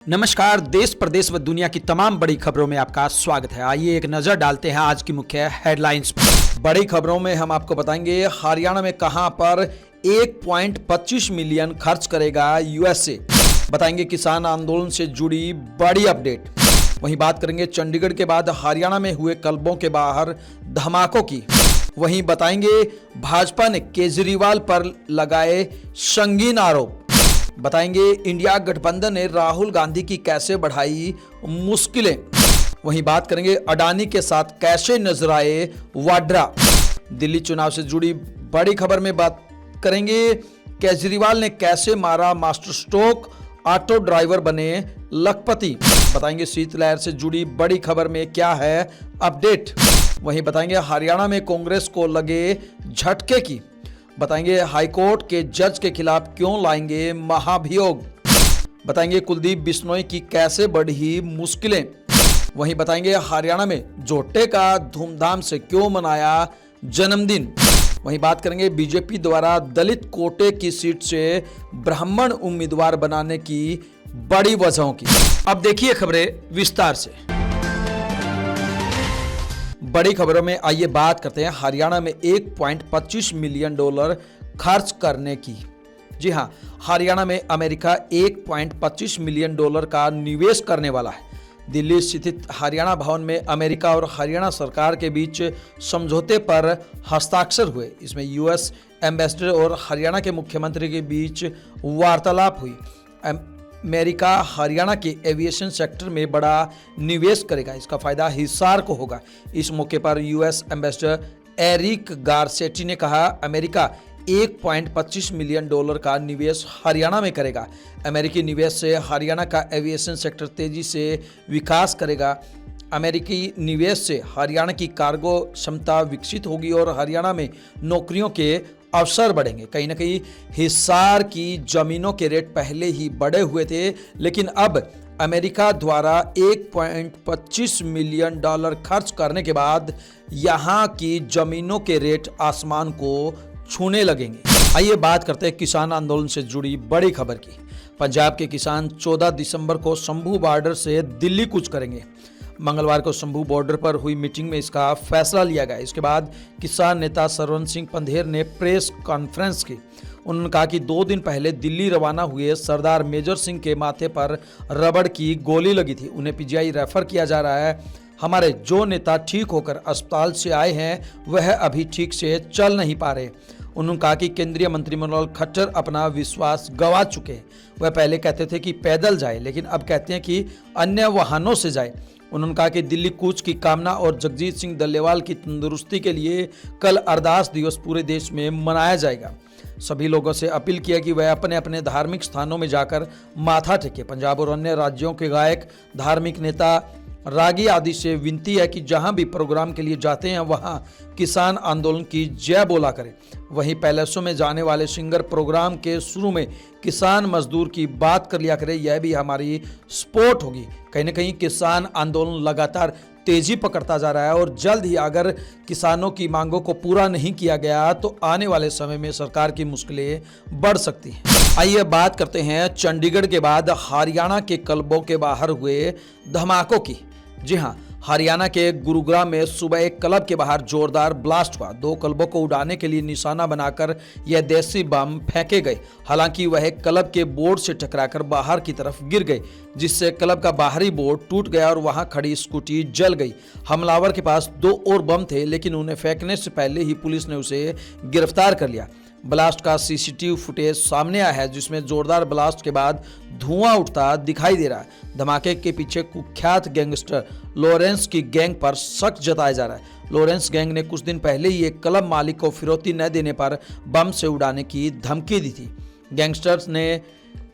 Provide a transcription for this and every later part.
नमस्कार। देश प्रदेश व दुनिया की तमाम बड़ी खबरों में आपका स्वागत है। आइए एक नजर डालते हैं आज की मुख्य हेडलाइंस पर। बड़ी खबरों में हम आपको बताएंगे हरियाणा में कहां पर 1.25 मिलियन खर्च करेगा यूएसए। बताएंगे किसान आंदोलन से जुड़ी बड़ी अपडेट। वहीं बात करेंगे चंडीगढ़ के बाद हरियाणा में हुए क्लबों के बाहर धमाकों की। वहीं बताएंगे भाजपा ने केजरीवाल पर लगाए संगीन आरोप। बताएंगे इंडिया गठबंधन ने राहुल गांधी की कैसे बढ़ाई मुश्किलें। वहीं बात करेंगे अडानी के साथ कैसे नजर आए वाड्रा। दिल्ली चुनाव से जुड़ी बड़ी खबर में बात करेंगे केजरीवाल ने कैसे मारा मास्टर स्ट्रोक, ऑटो ड्राइवर बने लखपति। बताएंगे शीतलहर से जुड़ी बड़ी खबर में क्या है अपडेट। वहीं बताएंगे हरियाणा में कांग्रेस को लगे झटके की। बताएंगे हाईकोर्ट के जज के खिलाफ क्यों लाएंगे महाभियोग। बताएंगे कुलदीप बिश्नोई की कैसे बढ़ी मुश्किलें। वहीं बताएंगे हरियाणा में जोटे का धूमधाम से क्यों मनाया जन्मदिन। वहीं बात करेंगे बीजेपी द्वारा दलित कोटे की सीट से ब्राह्मण उम्मीदवार बनाने की बड़ी वजहों की। अब देखिए खबरें विस्तार से। बड़ी खबरों में आइए बात करते हैं हरियाणा में 1.25 मिलियन डॉलर खर्च करने की। जी हां, हरियाणा में अमेरिका 1.25 मिलियन डॉलर का निवेश करने वाला है। दिल्ली स्थित हरियाणा भवन में अमेरिका और हरियाणा सरकार के बीच समझौते पर हस्ताक्षर हुए। इसमें यूएस एम्बेसडर और हरियाणा के मुख्यमंत्री के बीच वार्तालाप हुई। अमेरिका हरियाणा के एविएशन सेक्टर में बड़ा निवेश करेगा। इसका फायदा हिसार को होगा। इस मौके पर यूएस एम्बेसडर एरिक गारसेटी ने कहा, अमेरिका 1.25 मिलियन डॉलर का निवेश हरियाणा में करेगा। अमेरिकी निवेश से हरियाणा का एविएशन सेक्टर तेजी से विकास करेगा। अमेरिकी निवेश से हरियाणा की कार्गो क्षमता विकसित होगी और हरियाणा में नौकरियों के अवसर बढ़ेंगे। कहीं ना कहीं हिसार की जमीनों के रेट पहले ही बढ़े हुए थे, लेकिन अब अमेरिका द्वारा 1.25 मिलियन डॉलर खर्च करने के बाद यहां की जमीनों के रेट आसमान को छूने लगेंगे। आइए बात करते हैं किसान आंदोलन से जुड़ी बड़ी खबर की। पंजाब के किसान 14 दिसंबर को शंभू बॉर्डर से दिल्ली कूच करेंगे। मंगलवार को शंभू बॉर्डर पर हुई मीटिंग में इसका फैसला लिया गया। इसके बाद किसान नेता सरवन सिंह पंधेर ने प्रेस कॉन्फ्रेंस की। उन्होंने कहा कि 2 दिन पहले दिल्ली रवाना हुए सरदार मेजर सिंह के माथे पर रबड़ की गोली लगी थी। उन्हें पीजीआई रेफर किया जा रहा है। हमारे जो नेता ठीक होकर अस्पताल से आए हैं वह अभी ठीक से चल नहीं पा रहे। उन्होंने कहा कि केंद्रीय मंत्री मनोहर खट्टर अपना विश्वास गंवा चुके हैं। वह पहले कहते थे कि पैदल जाए, लेकिन अब कहते हैं कि अन्य वाहनों से जाए। उन्होंने कहा कि दिल्ली कूच की कामना और जगजीत सिंह डल्लेवाल की तंदुरुस्ती के लिए कल अरदास दिवस पूरे देश में मनाया जाएगा। सभी लोगों से अपील किया कि वह अपने अपने धार्मिक स्थानों में जाकर माथा टेके। पंजाब और अन्य राज्यों के गायक, धार्मिक नेता, रागी आदि से विनती है कि जहां भी प्रोग्राम के लिए जाते हैं वहां किसान आंदोलन की जय बोला करें। वहीं पैलेसों में जाने वाले सिंगर प्रोग्राम के शुरू में किसान मजदूर की बात कर लिया करें। यह भी हमारी सपोर्ट होगी। कहीं ना कहीं किसान आंदोलन लगातार तेजी पकड़ता जा रहा है और जल्द ही अगर किसानों की मांगों को पूरा नहीं किया गया तो आने वाले समय में सरकार की मुश्किलें बढ़ सकती हैं। आइए बात करते हैं चंडीगढ़ के बाद हरियाणा के क्लबों के बाहर हुए धमाकों की। जी हां, हरियाणा के गुरुग्राम में सुबह एक क्लब के बाहर जोरदार ब्लास्ट हुआ। 2 क्लबों को उड़ाने के लिए निशाना बनाकर यह देसी बम फेंके गए। हालांकि वह क्लब के बोर्ड से टकराकर बाहर की तरफ गिर गए, जिससे क्लब का बाहरी बोर्ड टूट गया और वहां खड़ी स्कूटी जल गई। हमलावर के पास 2 और बम थे, लेकिन उन्हें फेंकने से पहले ही पुलिस ने उसे गिरफ्तार कर लिया। ब्लास्ट का सीसीटीवी फुटेज सामने आया है, जिसमें जोरदार ब्लास्ट के बाद धुआं उठता दिखाई दे रहा है। धमाके के पीछे कुख्यात गैंगस्टर लॉरेंस की गैंग पर शक जताया जा रहा है। लॉरेंस गैंग ने कुछ दिन पहले ही एक क्लब मालिक को फिरौती न देने पर बम से उड़ाने की धमकी दी थी। गैंगस्टर्स ने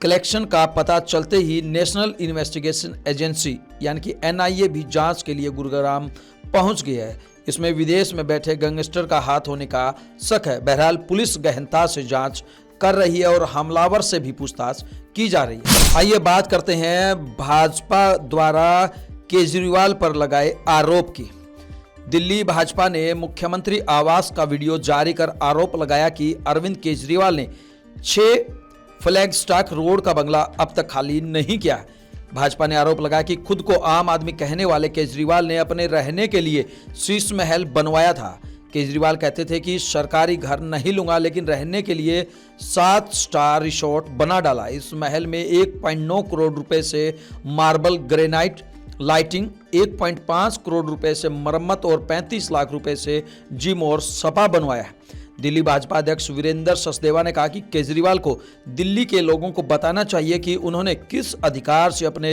कलेक्शन का पता चलते ही नेशनल इन्वेस्टिगेशन एजेंसी यानी कि एनआईए भी जांच के लिए गुरुग्राम पहुंच गई है। इसमें विदेश में बैठे गैंगस्टर का हाथ होने का शक है। बहरहाल पुलिस गहनता से जांच कर रही है और हमलावर से भी पूछताछ की जा रही है। आइए बात करते हैं भाजपा द्वारा केजरीवाल पर लगाए आरोप की। दिल्ली भाजपा ने मुख्यमंत्री आवास का वीडियो जारी कर आरोप लगाया कि अरविंद केजरीवाल ने 6 फ्लैगस्टॉक रोड का बंगला अब तक खाली नहीं किया है। भाजपा ने आरोप लगाया कि खुद को आम आदमी कहने वाले केजरीवाल ने अपने रहने के लिए शीश महल बनवाया था। केजरीवाल कहते थे कि सरकारी घर नहीं लूंगा, लेकिन रहने के लिए 7 स्टार रिसोर्ट बना डाला। इस महल में 1.9 करोड़ रुपए से मार्बल, ग्रेनाइट, लाइटिंग, 1.5 करोड़ रुपए से मरम्मत और 35 लाख रुपए से जिम और सपा बनवाया है। दिल्ली भाजपा अध्यक्ष वीरेंद्र सचदेवा ने कहा कि केजरीवाल को दिल्ली के लोगों को बताना चाहिए कि उन्होंने किस अधिकार से अपने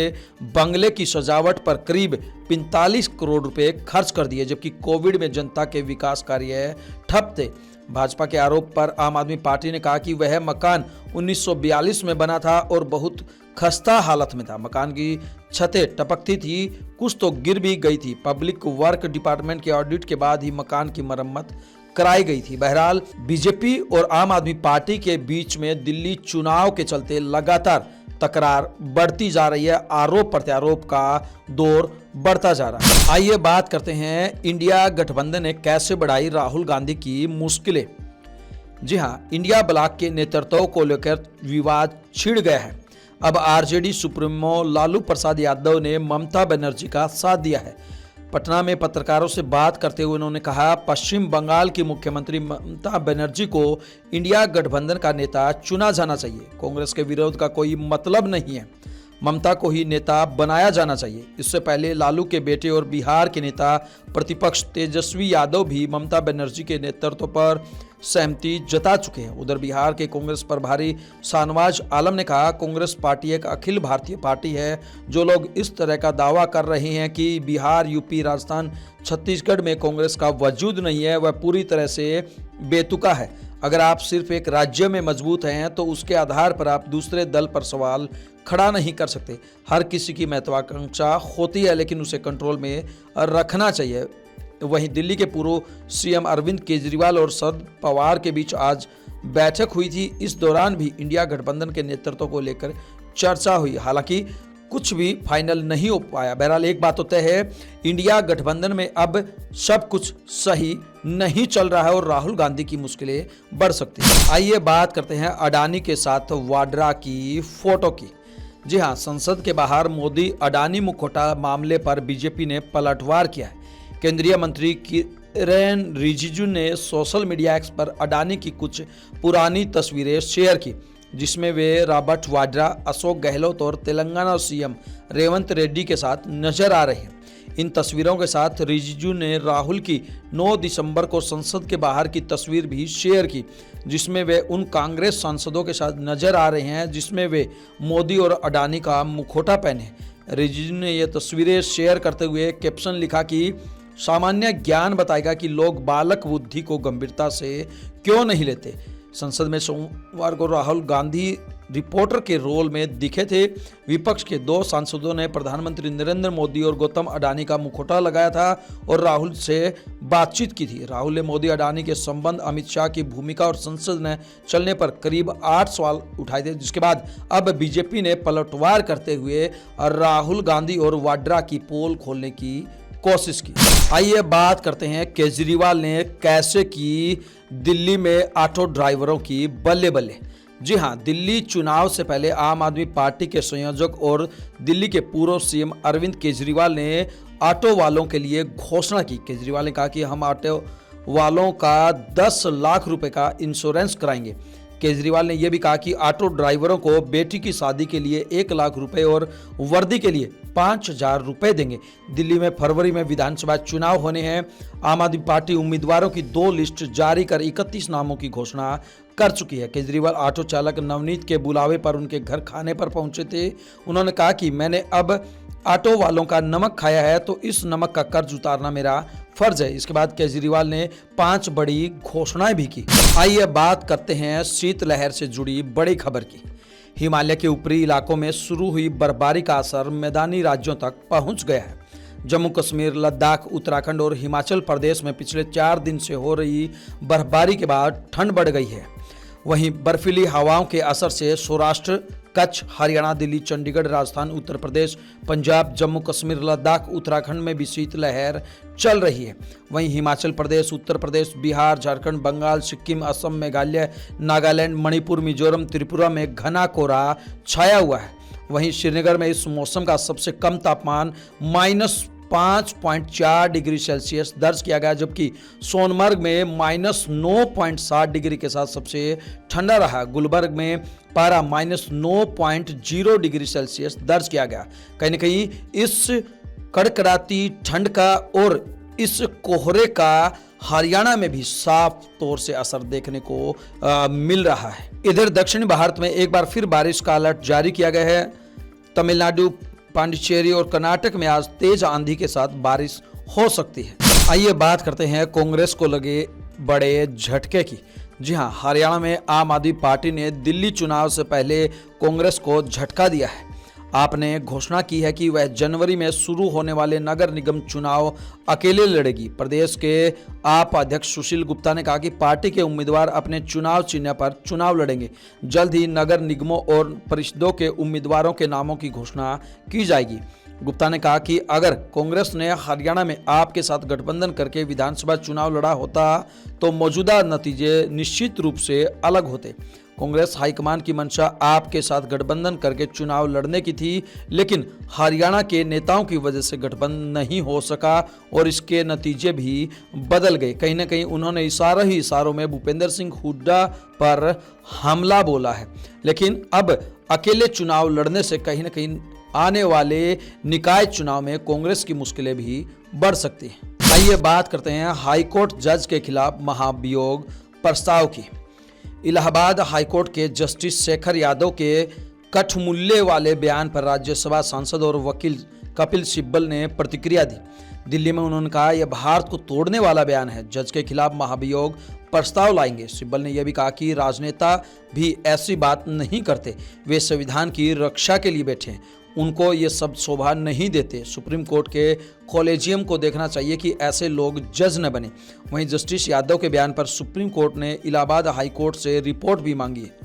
बंगले की सजावट पर करीब 45 करोड़ रुपए खर्च कर दिए, जबकि कोविड में जनता के विकास कार्य ठप थे। भाजपा के आरोप पर आम आदमी पार्टी ने कहा कि वह मकान 1942 में बना था और बहुत खस्ता हालत में था। मकान की छतें टपकती थी, कुछ तो गिर भी गई थी। पब्लिक वर्क डिपार्टमेंट के ऑडिट के बाद ही मकान की मरम्मत कराई गई थी। बहरहाल बीजेपी और आम आदमी पार्टी के बीच में दिल्ली चुनाव के चलते लगातार तकरार बढ़ती जा रही है। आरोप प्रत्यारोप का दौर बढ़ता जा रहा है। आइए बात करते हैं, इंडिया गठबंधन ने कैसे बढ़ाई राहुल गांधी की मुश्किलें। जी हां, इंडिया ब्लॉक के नेतृत्व को लेकर विवाद छिड़ गया है। अब आरजेडी सुप्रीमो लालू प्रसाद यादव ने ममता बनर्जी का साथ दिया है। पटना में पत्रकारों से बात करते हुए उन्होंने कहा, पश्चिम बंगाल की मुख्यमंत्री ममता बनर्जी को इंडिया गठबंधन का नेता चुना जाना चाहिए। कांग्रेस के विरोध का कोई मतलब नहीं है, ममता को ही नेता बनाया जाना चाहिए। इससे पहले लालू के बेटे और बिहार के नेता प्रतिपक्ष तेजस्वी यादव भी ममता बनर्जी के नेतृत्व पर सहमति जता चुके हैं। उधर बिहार के कांग्रेस प्रभारी शाहनवाज आलम ने कहा, कांग्रेस पार्टी एक अखिल भारतीय पार्टी है। जो लोग इस तरह का दावा कर रहे हैं कि बिहार, यूपी, राजस्थान, छत्तीसगढ़ में कांग्रेस का वजूद नहीं है, वह पूरी तरह से बेतुका है। अगर आप सिर्फ एक राज्य में मजबूत हैं तो उसके आधार पर आप दूसरे दल पर सवाल खड़ा नहीं कर सकते। हर किसी की महत्वाकांक्षा होती है, लेकिन उसे कंट्रोल में रखना चाहिए। वहीं दिल्ली के पूर्व सीएम अरविंद केजरीवाल और शरद पवार के बीच आज बैठक हुई थी। इस दौरान भी इंडिया गठबंधन के नेतृत्व को लेकर चर्चा हुई, हालांकि कुछ भी फाइनल नहीं हो पाया। बहरहाल एक बात तो तय है, इंडिया गठबंधन में अब सब कुछ सही नहीं चल रहा है और राहुल गांधी की मुश्किलें बढ़ सकती हैं। आइए बात करते हैं अडानी के साथ वाड्रा की फोटो की। जी हां, संसद के बाहर मोदी अडानी मुखौटा मामले पर बीजेपी ने पलटवार किया है। केंद्रीय मंत्री किरेन रिजिजू ने सोशल मीडिया एक्स पर अडानी की कुछ पुरानी तस्वीरें शेयर की, जिसमें वे रॉबर्ट वाड्रा, अशोक गहलोत और तेलंगाना सीएम रेवंत रेड्डी के साथ नजर आ रहे हैं। इन तस्वीरों के साथ रिजिजू ने राहुल की 9 दिसंबर को संसद के बाहर की तस्वीर भी शेयर की, जिसमें वे उन कांग्रेस सांसदों के साथ नजर आ रहे हैं जिसमें वे मोदी और अडानी का मुखौटा पहने। रिजिजू ने यह तस्वीरें शेयर करते हुए कैप्शन लिखा कि सामान्य ज्ञान बताएगा कि लोग बालक बुद्धि को गंभीरता से क्यों नहीं लेते। संसद में सोमवार को राहुल गांधी रिपोर्टर के रोल में दिखे थे। विपक्ष के 2 सांसदों ने प्रधानमंत्री नरेंद्र मोदी और गौतम अडानी का मुखौटा लगाया था और राहुल से बातचीत की थी। राहुल ने मोदी अडानी के संबंध, अमित शाह की भूमिका और संसद में चलने पर करीब 8 सवाल उठाए थे, जिसके बाद अब बीजेपी ने पलटवार करते हुए राहुल गांधी और वाड्रा की पोल खोलने की कोशिश की। आइए बात करते हैं, केजरीवाल ने कैसे की दिल्ली में ऑटो ड्राइवरों की बल्ले बल्ले। जी हां, दिल्ली चुनाव से पहले आम आदमी पार्टी के संयोजक और दिल्ली के पूर्व सीएम अरविंद केजरीवाल ने ऑटो वालों के लिए घोषणा की। केजरीवाल ने कहा कि हम ऑटो वालों का 10 लाख रुपए का इंश्योरेंस कराएंगे। केजरीवाल ने यह भी कहा कि ऑटो ड्राइवरों को बेटी की शादी के लिए 1 लाख रुपए और वर्दी के लिए 5,000 रुपए देंगे। दिल्ली में फरवरी में विधानसभा चुनाव होने हैं। आम आदमी पार्टी उम्मीदवारों की 2 लिस्ट जारी कर 31 नामों की घोषणा कर चुकी है। केजरीवाल ऑटो चालक नवनीत के बुलावे पर उनके घर खाने पर पहुंचे थे। उन्होंने कहा कि मैंने अब ऑटो वालों का नमक खाया है, तो इस नमक का कर्ज उतारना मेरा फर्ज है। इसके बाद केजरीवाल ने 5 बड़ी घोषणाएं भी की। आइए बात करते हैं शीतलहर से जुड़ी बड़ी खबर की। हिमालय के ऊपरी इलाकों में शुरू हुई बर्फबारी का असर मैदानी राज्यों तक पहुंच गया है। जम्मू कश्मीर, लद्दाख, उत्तराखंड और हिमाचल प्रदेश में पिछले 4 दिन से हो रही बर्फबारी के बाद ठंड बढ़ गई है। वहीं बर्फीली हवाओं के असर से सौराष्ट्र, कच्छ, हरियाणा, दिल्ली, चंडीगढ़, राजस्थान, उत्तर प्रदेश, पंजाब, जम्मू कश्मीर, लद्दाख, उत्तराखंड में भी शीतलहर चल रही है। वहीं हिमाचल प्रदेश, उत्तर प्रदेश, बिहार, झारखंड, बंगाल, सिक्किम, असम, मेघालय, नागालैंड, मणिपुर, मिजोरम, त्रिपुरा में घना कोहरा छाया हुआ है। वहीं श्रीनगर में इस मौसम का सबसे कम तापमान -5.4 डिग्री सेल्सियस दर्ज किया गया, जबकि सोनमर्ग में -9.7 डिग्री के साथ सबसे ठंडा रहा। गुलबर्ग में पारा -9.0 डिग्री सेल्सियस दर्ज किया गया। कहीं न कहीं इस कड़कड़ाती ठंड का और इस कोहरे का हरियाणा में भी साफ तौर से असर देखने को मिल रहा है। इधर दक्षिणी भारत में एक बार फिर बारिश का अलर्ट जारी किया गया है। तमिलनाडु, पांडिचेरी और कर्नाटक में आज तेज आंधी के साथ बारिश हो सकती है। आइए बात करते हैं कांग्रेस को लगे बड़े झटके की। जी हां, हरियाणा में आम आदमी पार्टी ने दिल्ली चुनाव से पहले कांग्रेस को झटका दिया है। आपने घोषणा की है कि वह जनवरी में शुरू होने वाले नगर निगम चुनाव अकेले लड़ेगी। प्रदेश के आप अध्यक्ष सुशील गुप्ता ने कहा कि पार्टी के उम्मीदवार अपने चुनाव चिन्ह पर चुनाव लड़ेंगे। जल्द ही नगर निगमों और परिषदों के उम्मीदवारों के नामों की घोषणा की जाएगी। गुप्ता ने कहा कि अगर कांग्रेस ने हरियाणा में आप के साथ गठबंधन करके विधानसभा चुनाव लड़ा होता तो मौजूदा नतीजे निश्चित रूप से अलग होते। कांग्रेस हाईकमान की मंशा आपके साथ गठबंधन करके चुनाव लड़ने की थी, लेकिन हरियाणा के नेताओं की वजह से गठबंधन नहीं हो सका और इसके नतीजे भी बदल गए। कहीं ना कहीं उन्होंने इशारों में भूपेंद्र सिंह हुड्डा पर हमला बोला है, लेकिन अब अकेले चुनाव लड़ने से कहीं ना कहीं आने वाले निकाय चुनाव में कांग्रेस की मुश्किलें भी बढ़ सकती हैं। आइए बात करते हैं हाईकोर्ट जज के खिलाफ महाभियोग प्रस्ताव की। इलाहाबाद हाईकोर्ट के जस्टिस शेखर यादव के कठमुल्ले वाले बयान पर राज्यसभा सांसद और वकील कपिल सिब्बल ने प्रतिक्रिया दी। दिल्ली में उन्होंने कहा, यह भारत को तोड़ने वाला बयान है, जज के खिलाफ महाभियोग प्रस्ताव लाएंगे। सिब्बल ने यह भी कहा कि राजनेता भी ऐसी बात नहीं करते, वे संविधान की रक्षा के लिए बैठे हैं, उनको ये सब शोभा नहीं देते। सुप्रीम कोर्ट के कॉलेजियम को देखना चाहिए कि ऐसे लोग जज न बने। वहीं जस्टिस यादव के बयान पर सुप्रीम कोर्ट ने इलाहाबाद हाई कोर्ट से रिपोर्ट भी मांगी है।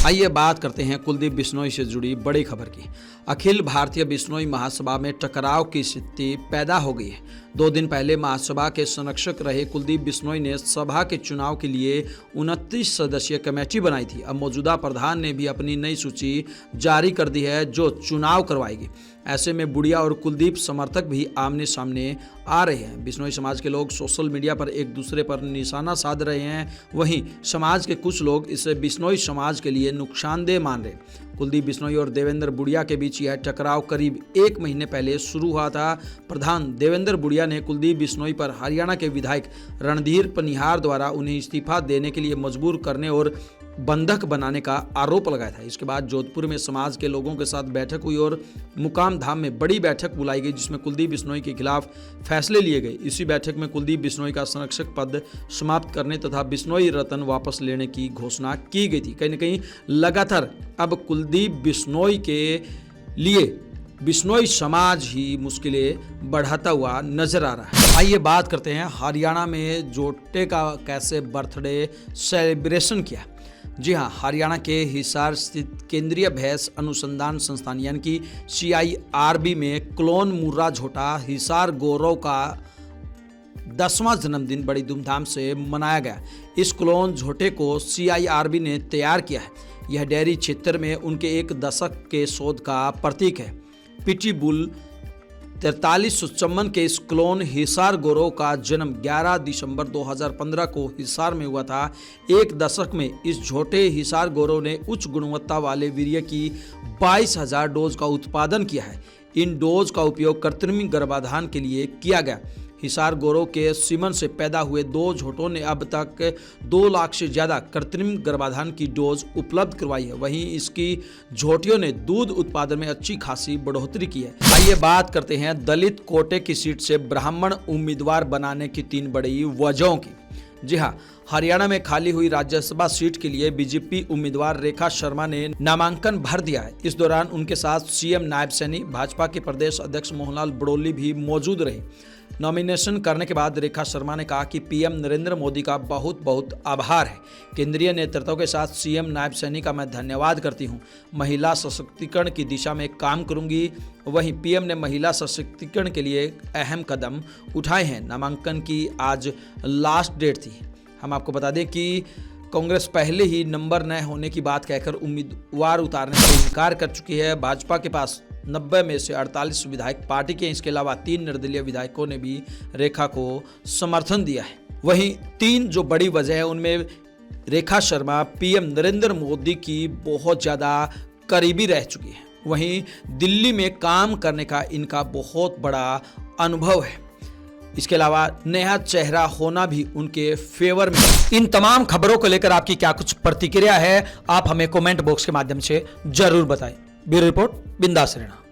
आइए बात करते हैं कुलदीप बिश्नोई से जुड़ी बड़ी खबर की। अखिल भारतीय बिश्नोई महासभा में टकराव की स्थिति पैदा हो गई है। 2 दिन पहले महासभा के संरक्षक रहे कुलदीप बिश्नोई ने सभा के चुनाव के लिए 29 सदस्यीय कमेटी बनाई थी। अब मौजूदा प्रधान ने भी अपनी नई सूची जारी कर दी है जो चुनाव करवाएगी। ऐसे में बुढ़िया और कुलदीप समर्थक भी आमने सामने आ रहे हैं। बिश्नोई समाज के लोग सोशल मीडिया पर एक दूसरे पर निशाना साध रहे हैं। वहीं समाज के कुछ लोग इसे बिश्नोई समाज के लिए नुकसानदेह मान रहे हैं। कुलदीप बिश्नोई और देवेंद्र बुढ़िया के बीच यह टकराव करीब 1 महीने पहले शुरू हुआ था। प्रधान देवेंद्र बुढ़िया ने कुलदीप बिश्नोई पर हरियाणा के विधायक रणधीर पनिहार द्वारा उन्हें इस्तीफा देने के लिए मजबूर करने और बंधक बनाने का आरोप लगाया था। इसके बाद जोधपुर में समाज के लोगों के साथ बैठक हुई और मुकाम धाम में बड़ी बैठक बुलाई गई, जिसमें कुलदीप बिश्नोई के खिलाफ फैसले लिए गए। इसी बैठक में कुलदीप बिश्नोई का संरक्षक पद समाप्त करने तथा बिश्नोई रत्न वापस लेने की घोषणा की गई थी। कहीं न कहीं लगातार अब कुलदीप बिश्नोई के लिए बिश्नोई समाज ही मुश्किलें बढ़ाता हुआ नजर आ रहा है। आइए बात करते हैं हरियाणा में जोटे का कैसे बर्थडे सेलिब्रेशन किया। जी हाँ, हरियाणा के हिसार स्थित केंद्रीय भैंस अनुसंधान संस्थान यानी कि CIRB में क्लोन मुर्रा झोटा हिसार गौरव का 10वां जन्मदिन बड़ी धूमधाम से मनाया गया। इस क्लोन झोटे को CIRB ने तैयार किया है। यह डेयरी क्षेत्र में उनके 1 दशक के शोध का प्रतीक है। पिटी बुल 4354 के इस क्लोन हिसार गौरव का जन्म 11 दिसंबर 2015 को हिसार में हुआ था। 1 दशक में इस झोटे हिसार गौरव ने उच्च गुणवत्ता वाले वीर्य की 22,000 डोज का उत्पादन किया है। इन डोज का उपयोग कृत्रिम गर्भाधान के लिए किया गया। हिसार गौरव के सीमन से पैदा हुए 2 झोटों ने अब तक 2 लाख से ज़्यादा कृत्रिम गर्भाधान की डोज उपलब्ध करवाई है। वहीं इसकी झोटियों ने दूध उत्पादन में अच्छी खासी बढ़ोतरी की है। आइए बात करते हैं दलित कोटे की सीट से ब्राह्मण उम्मीदवार बनाने की 3 बड़ी वजहों की। जी हाँ, हरियाणा में खाली हुई राज्यसभा सीट के लिए बीजेपी उम्मीदवार रेखा शर्मा ने नामांकन भर दिया है। इस दौरान उनके साथ सीएम नायब सैनी, भाजपा के प्रदेश अध्यक्ष मोहनलाल बड़ोली भी मौजूद रहे। नॉमिनेशन करने के बाद रेखा शर्मा ने कहा कि पीएम नरेंद्र मोदी का बहुत बहुत आभार है। केंद्रीय नेतृत्व के साथ सीएम नायब सैनी का मैं धन्यवाद करती हूं। महिला सशक्तिकरण की दिशा में काम करूंगी। वहीं पीएम ने महिला सशक्तिकरण के लिए अहम कदम उठाए हैं। नामांकन की आज लास्ट डेट थी। हम आपको बता दें कि कांग्रेस पहले ही नंबर न होने की बात कहकर उम्मीदवार उतारने से इनकार कर चुकी है। भाजपा के पास 90 में से 48 विधायक पार्टी के, इसके अलावा 3 निर्दलीय विधायकों ने भी रेखा को समर्थन दिया है। वहीं 3 जो बड़ी वजह है उनमें रेखा शर्मा पीएम नरेंद्र मोदी की बहुत ज़्यादा करीबी रह चुकी है। वहीं दिल्ली में काम करने का इनका बहुत बड़ा अनुभव है। इसके अलावा नया चेहरा होना भी उनके फेवर में। इन तमाम खबरों को लेकर आपकी क्या कुछ प्रतिक्रिया है, आप हमें कमेंट बॉक्स के माध्यम से जरूर बताएं। ब्यूरो रिपोर्ट, बिंदास रहना।